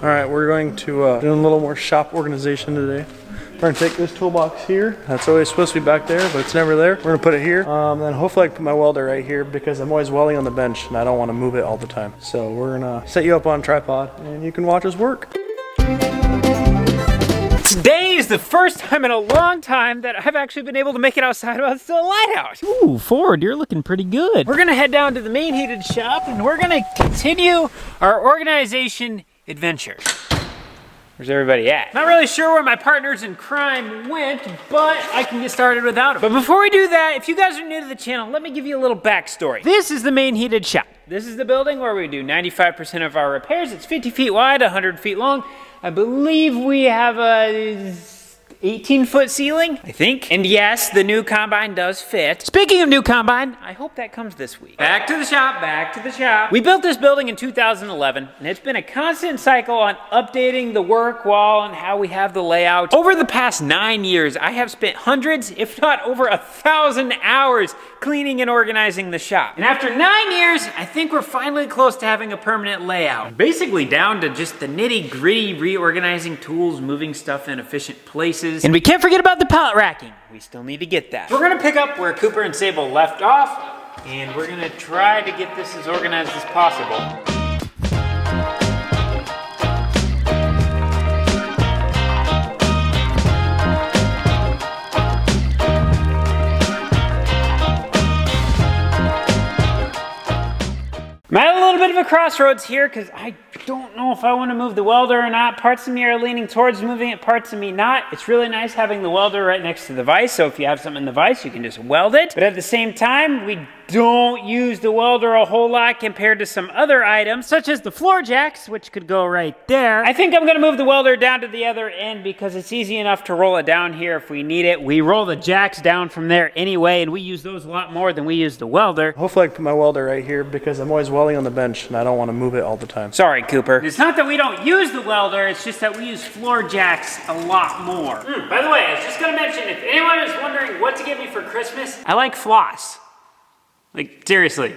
All right, we're going to do a little more shop organization today. We're gonna take this toolbox here. That's always supposed to be back there, but it's never there. We're gonna put it here. Then hopefully I can put my welder right here because I'm always welding on the bench and I don't wanna move it all the time. So we're gonna set you up on a tripod and you can watch us work. Today is the first time in a long time that I've actually been able to make it outside while it's still light out. Ooh, Ford, you're looking pretty good. We're gonna head down to the main heated shop and we're gonna continue our organization adventure. Where's everybody at? Not really sure where my partners in crime went, but I can get started without them. But before we do that, if you guys are new to the channel, let me give you a little backstory. This is the main heated shop. This is the building where we do 95% of our repairs. It's 50 feet wide, 100 feet long. I believe we have a 18-foot ceiling, I think. And yes, the new combine does fit. Speaking of new combine, I hope that comes this week. Back to the shop, back to the shop. We built this building in 2011, and it's been a constant cycle on updating the work wall and how we have the layout. Over the past 9 years, I have spent hundreds, if not over 1,000 hours cleaning and organizing the shop. And after 9 years, I think we're finally close to having a permanent layout. Basically down to just the nitty-gritty reorganizing tools, moving stuff in efficient places. And we can't forget about the pallet racking. We still need to get that. We're gonna pick up where Cooper and Sable left off, and we're gonna try to get this as organized as possible. I'm at a little bit of a crossroads here because I don't know if I want to move the welder or not. Parts of me are leaning towards moving it, parts of me not. It's really nice having the welder right next to the vise, so if you have something in the vise, you can just weld it. But at the same time, we don't use the welder a whole lot compared to some other items, such as the floor jacks, which could go right there. I think I'm gonna move the welder down to the other end because it's easy enough to roll it down here if we need it. We roll the jacks down from there anyway, and we use those a lot more than we use the welder. Hopefully I can put my welder right here because I'm always welding on the bench and I don't wanna move it all the time. Sorry, Cooper. It's not that we don't use the welder, it's just that we use floor jacks a lot more. By the way, I was just gonna mention, if anyone is wondering what to get me for Christmas, I like floss. Like, seriously.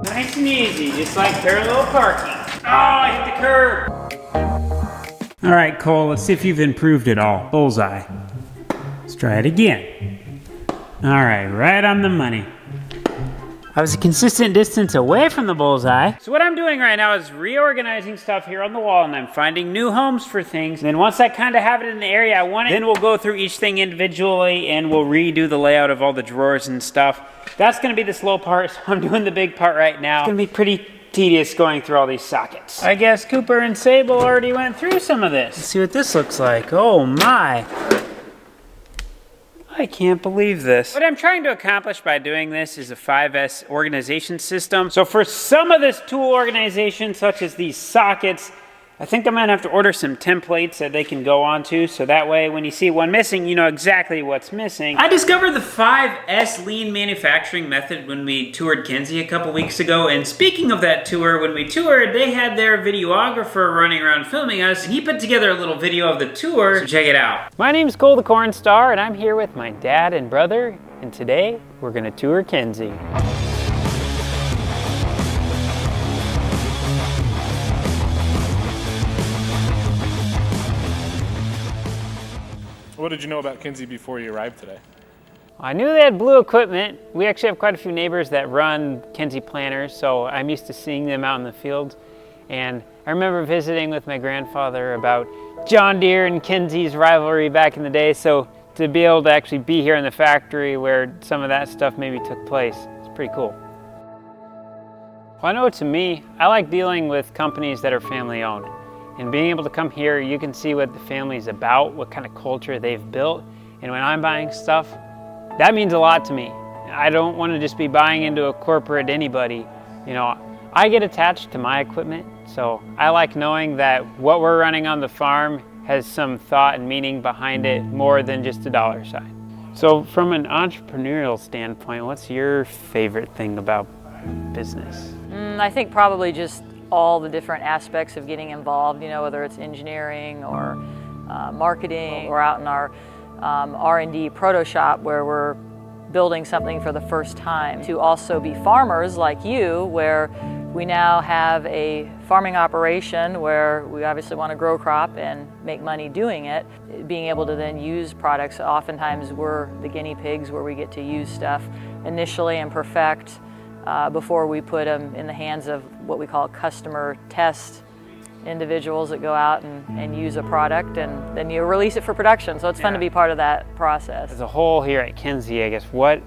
Nice and easy, just like parallel parking. Oh, I hit the curb. All right, Cole, let's see if you've improved at all. Bullseye. Let's try it again. All right on the money. I was a consistent distance away from the bullseye. So what I'm doing right now is reorganizing stuff here on the wall, and I'm finding new homes for things. And then once I kind of have it in the area I want it, then we'll go through each thing individually and we'll redo the layout of all the drawers and stuff. That's gonna be the slow part, so I'm doing the big part right now. It's gonna be pretty tedious going through all these sockets. I guess Cooper and Sable already went through some of this. Let's see what this looks like. Oh my. I can't believe this. What I'm trying to accomplish by doing this is a 5S organization system. So for some of this tool organization, such as these sockets, I think I'm gonna have to order some templates that they can go onto, so that way when you see one missing, you know exactly what's missing. I discovered the 5S lean manufacturing method when we toured Kenzie a couple weeks ago, and speaking of that tour, when we toured, they had their videographer running around filming us, and he put together a little video of the tour, so check it out. My name's Cole the Cornstar, and I'm here with my dad and brother, and today, we're gonna tour Kenzie. What did you know about Kenzie before you arrived today? I knew they had blue equipment. We actually have quite a few neighbors that run Kenzie planters, so I'm used to seeing them out in the field. And I remember visiting with my grandfather about John Deere and Kenzie's rivalry back in the day, so to be able to actually be here in the factory where some of that stuff maybe took place, it's pretty cool. Well, I know to me, I like dealing with companies that are family owned. And being able to come here, you can see what the family's about, what kind of culture they've built. And when I'm buying stuff, that means a lot to me. I don't want to just be buying into a corporate anybody. You know, I get attached to my equipment, so I like knowing that what we're running on the farm has some thought and meaning behind it more than just a dollar sign. So from an entrepreneurial standpoint, what's your favorite thing about business? I think probably just all the different aspects of getting involved, you know, whether it's engineering or marketing or out in our R&D proto shop where we're building something for the first time, to also be farmers like you, where we now have a farming operation where we obviously want to grow crop and make money doing it. Being able to then use products, oftentimes we're the guinea pigs where we get to use stuff initially and perfect before we put them in the hands of what we call customer test individuals that go out and use a product, and then you release it for production. So it's fun to be part of that process. As a whole here at Kinsey, I guess, what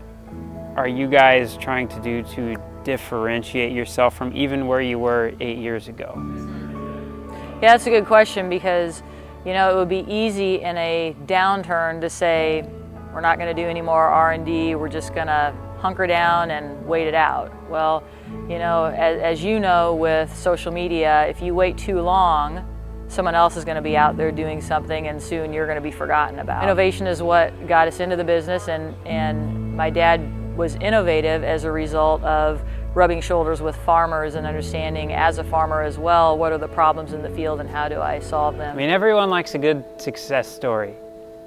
are you guys trying to do to differentiate yourself from even where you were 8 years ago? Yeah, that's a good question, because you know, it would be easy in a downturn to say we're not going to do any more R&D, we're just going to hunker down and wait it out. Well, you know, as you know, with social media, if you wait too long, someone else is going to be out there doing something, and soon you're going to be forgotten about. Innovation is what got us into the business, and my dad was innovative as a result of rubbing shoulders with farmers and understanding, as a farmer as well, what are the problems in the field and how do I solve them. I mean, everyone likes a good success story.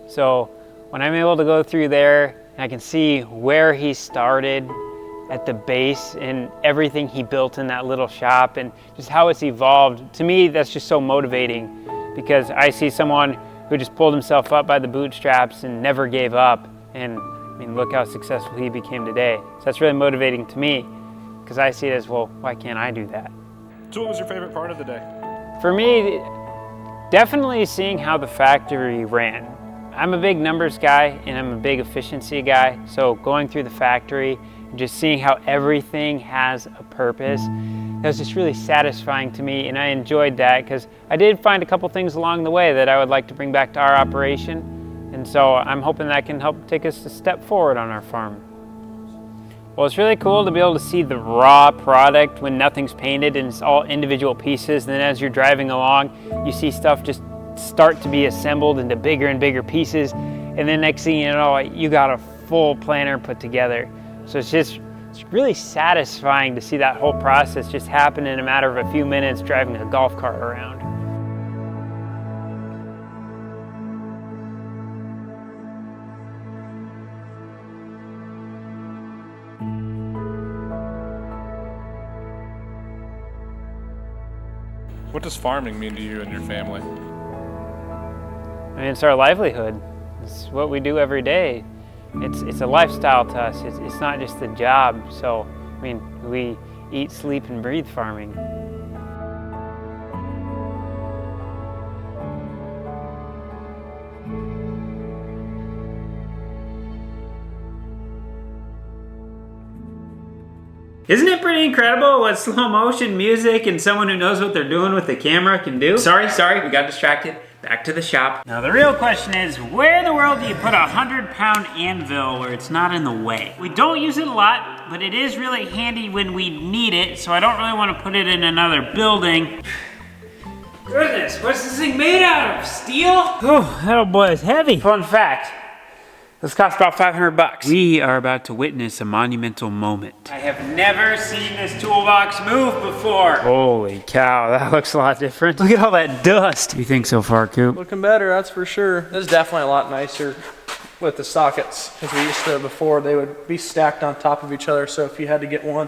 So when I'm able to go through there, I can see where he started at the base and everything he built in that little shop and just how it's evolved. To me, that's just so motivating, because I see someone who just pulled himself up by the bootstraps and never gave up. And I mean, look how successful he became today. So that's really motivating to me, because I see it as, well, why can't I do that? So what was your favorite part of the day? For me, definitely seeing how the factory ran. I'm a big numbers guy and I'm a big efficiency guy. So going through the factory and just seeing how everything has a purpose, that was just really satisfying to me, and I enjoyed that, because I did find a couple things along the way that I would like to bring back to our operation. And so I'm hoping that can help take us a step forward on our farm. Well, it's really cool to be able to see the raw product when nothing's painted and it's all individual pieces. And then as you're driving along, you see stuff just start to be assembled into bigger and bigger pieces. And then next thing you know, you got a full planter put together. So it's really satisfying to see that whole process just happen in a matter of a few minutes driving a golf cart around. What does farming mean to you and your family? I mean, it's our livelihood. It's what we do every day. It's a lifestyle to us. It's not just a job. So, I mean, we eat, sleep, and breathe farming. Isn't it pretty incredible what slow motion music and someone who knows what they're doing with the camera can do? Sorry, we got distracted. Back to the shop. Now the real question is, where in the world do you put a 100-pound anvil where it's not in the way? We don't use it a lot, but it is really handy when we need it, so I don't really want to put it in another building. Goodness, what's this thing made out of? Steel? Oh, that old boy is heavy. Fun fact, this cost about 500 bucks. We are about to witness a monumental moment. I have never seen this toolbox move before. Holy cow, that looks a lot different. Look at all that dust. What do you think so far, Coop? Looking better, that's for sure. This is definitely a lot nicer with the sockets, because we used to, before, they would be stacked on top of each other, so if you had to get one,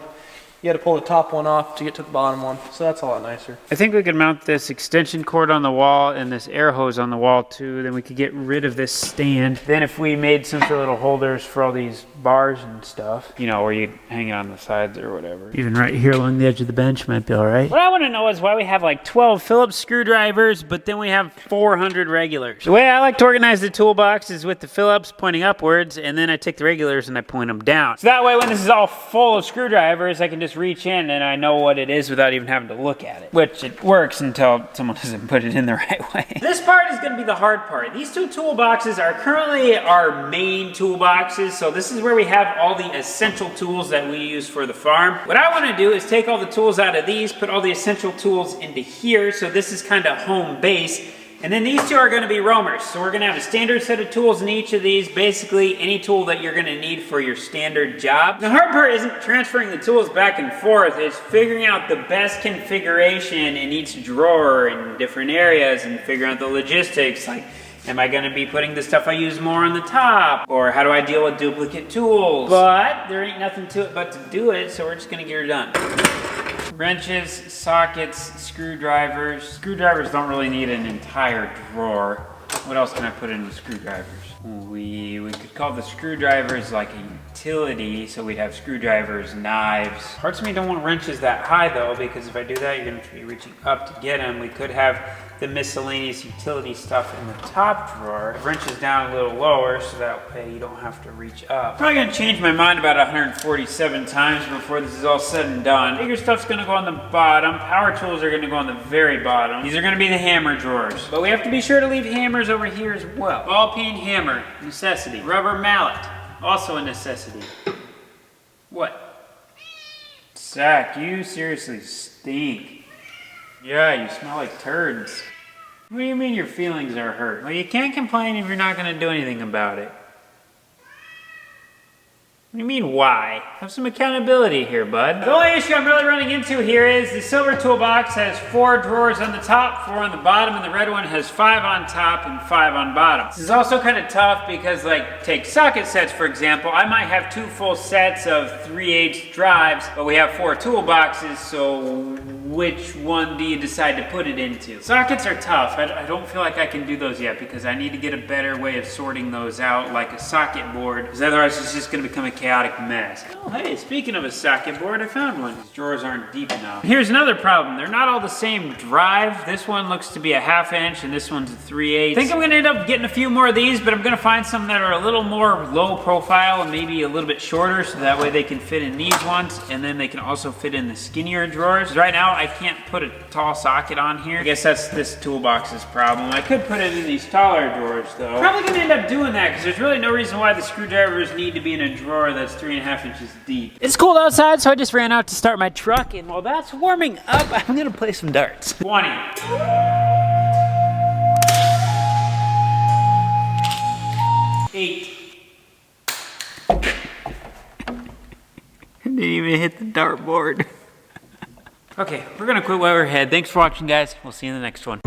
you had to pull the top one off to get to the bottom one, so that's a lot nicer. I think we could mount this extension cord on the wall and this air hose on the wall too. Then we could get rid of this stand. Then if we made some sort of little holders for all these bars and stuff, you know, where you hang it on the sides or whatever. Even right here along the edge of the bench might be all right. What I want to know is why we have like 12 Phillips screwdrivers, but then we have 400 regulars. The way I like to organize the toolbox is with the Phillips pointing upwards, and then I take the regulars and I point them down. So that way when this is all full of screwdrivers, I can just reach in and I know what it is without even having to look at it. Which it works until someone doesn't put it in the right way. This part is going to be the hard part. These two toolboxes are currently our main toolboxes, so this is where we have all the essential tools that we use for the farm. What I want to do is take all the tools out of these, put all the essential tools into here, so this is kind of home base. And then these two are going to be roamers. So we're going to have a standard set of tools in each of these. Basically, any tool that you're going to need for your standard job. The hard part isn't transferring the tools back and forth. It's figuring out the best configuration in each drawer in different areas and figuring out the logistics. Like, Am I gonna be putting the stuff I use more on the top? Or how do I deal with duplicate tools? But there ain't nothing to it but to do it, so we're just gonna get her done. Wrenches, sockets, screwdrivers. Screwdrivers don't really need an entire drawer. What else can I put in with screwdrivers? We could call the screwdrivers like a utility, so we'd have screwdrivers, knives. Parts of me don't want wrenches that high though, because if I do that, you're gonna be reaching up to get them. We could have the miscellaneous utility stuff in the top drawer. Wrenches down a little lower, so that way you don't have to reach up. Probably gonna change my mind about 147 times before this is all said and done. Bigger stuff's gonna go on the bottom. Power tools are gonna go on the very bottom. These are gonna be the hammer drawers. But we have to be sure to leave hammers over here as well. Ball peen hammer, necessity. Rubber mallet, also a necessity. What? Zach, you seriously stink. Yeah, you smell like turds. What do you mean your feelings are hurt? Well, you can't complain if you're not gonna do anything about it. What do you mean, why? Have some accountability here, bud. The only issue I'm really running into here is the silver toolbox has 4 drawers on the top, 4 on the bottom, and the red one has 5 on top and 5 on bottom. This is also kind of tough because, like, take socket sets, for example. I might have 2 full sets of 3/8 drives, but we have 4 toolboxes, so which one do you decide to put it into? Sockets are tough. I don't feel like I can do those yet because I need to get a better way of sorting those out, like a socket board, because otherwise it's just going to become a chaotic mess. Oh, hey, speaking of a socket board, I found one. These drawers aren't deep enough. Here's another problem. They're not all the same drive. This one looks to be a 1/2 inch and this one's a 3/8. I think I'm going to end up getting a few more of these, but I'm going to find some that are a little more low profile and maybe a little bit shorter, so that way they can fit in these ones, and then they can also fit in the skinnier drawers. Right now, I can't put a tall socket on here. I guess that's this toolbox's problem. I could put it in these taller drawers though. Probably gonna end up doing that because there's really no reason why the screwdrivers need to be in a drawer that's 3.5 inches deep. It's cold outside, so I just ran out to start my truck, and while that's warming up, I'm gonna play some darts. 20. 8. Didn't even hit the dartboard. Okay, we're gonna quit while we're ahead. Thanks for watching, guys. We'll see you in the next one.